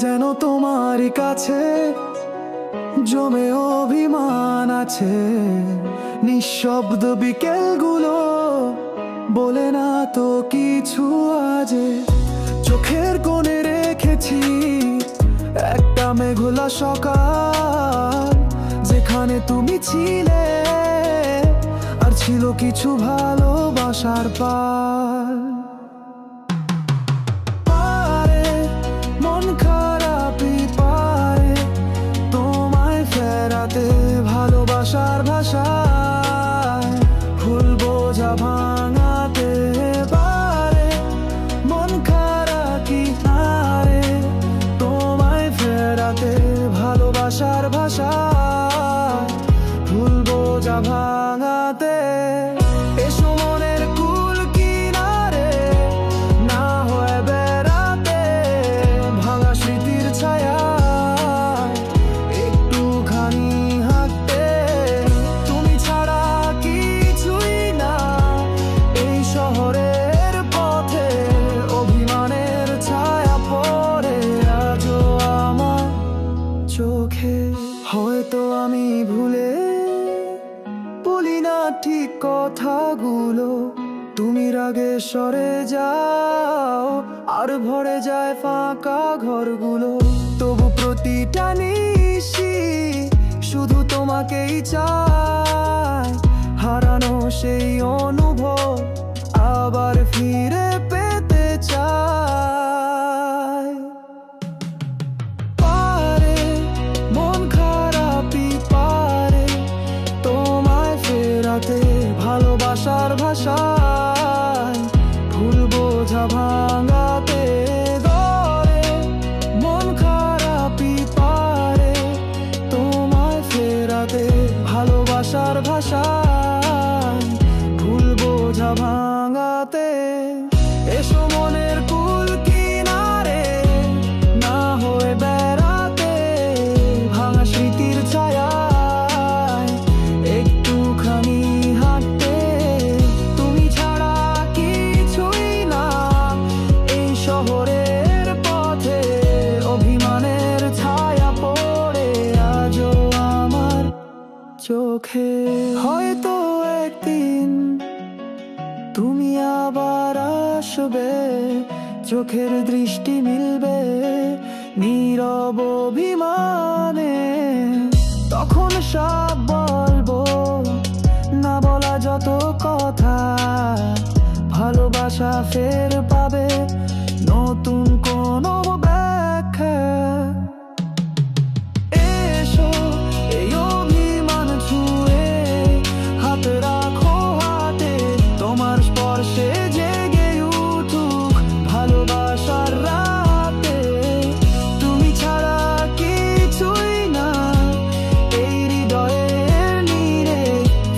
যেন তোমার কাছে জমে অভিমান আছে। নিঃশব্দ বিকেলগুলো বলে না তো কিছু আজে। চোখের কোণে রেখেছি একটা মেঘলা সকাল, যেখানে তুমি ছিলে আর ছিল কিছু ভালোবাসার পাল। পারে মন খারাপই পারে তোমায় ফেরাতে ভালোবাসার ভাষায়। ভুল বোঝা ভাঙাতে পারে মন খারাপই পারে তোমায় ফেরাতে ভালোবাসার ভাষায়। ভুল বোঝা ভাঙাতে এসো মনের কুল কিনারে, না হয় বেড়াতে ভাঙা স্মৃতির ছায়া। একটুখানি হাঁটতে তুমি ছাড়া কিছুই না এই শহরের পথে। অভিমানের ছায়া পড়ে আজও আমার চোখে। হয়তো আমি ভুলে বলি না ঠিক কথাগুলো, তুমি রাগে সরে যাও আর ভরে যায় ফাঁকা ঘরগুলো। তবু প্রতিটা নিশি শুধু তোমাকেই চাই। হারানো সেই অনুভব আবার ফিরে পেতে চাই। পারে মন খারাপই পারে তোমায় ফেরাতে ভালোবাসার ভাষায়। ভুল বোঝা ভাঙাতে গড়ে মন খারাপই পারে তোমায় ফেরাতে ভালোবাসার ভাষায়। ভুল বোঝা ভাঙাতে এসো মনের কুল কিনারে, না হয়ে বেড়াতে ভাঙা স্মৃতির ছায়ায়। একটুখানি হাঁটতে তুমি ছাড়া কিছুই না এই শহরের পথে। অভিমানের ছায়া পড়ে আজও আমার চোখে। হয়তো একদিন তুমি আবার আসবে, চোখের দৃষ্টি মিলবে নীরব অভিমানে। তখন সব বলবো না বলা যত কথা। ভালোবাসা ফের পাবে নতুন কোনো ব্যাখ্যা। এসো এই অভিমান ছুঁয়ে হাত রাখো হাতে, তোমার স্পর্শে জেগে উঠুক ভালোবাসার রাতে। তুমি ছাড়া কিছুই না এই হৃদয়ের নীড়ে।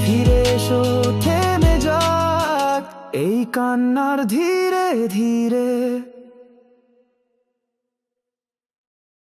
ফিরে এসো থেমে যাক এই কান্নার ধীরে ধীরে।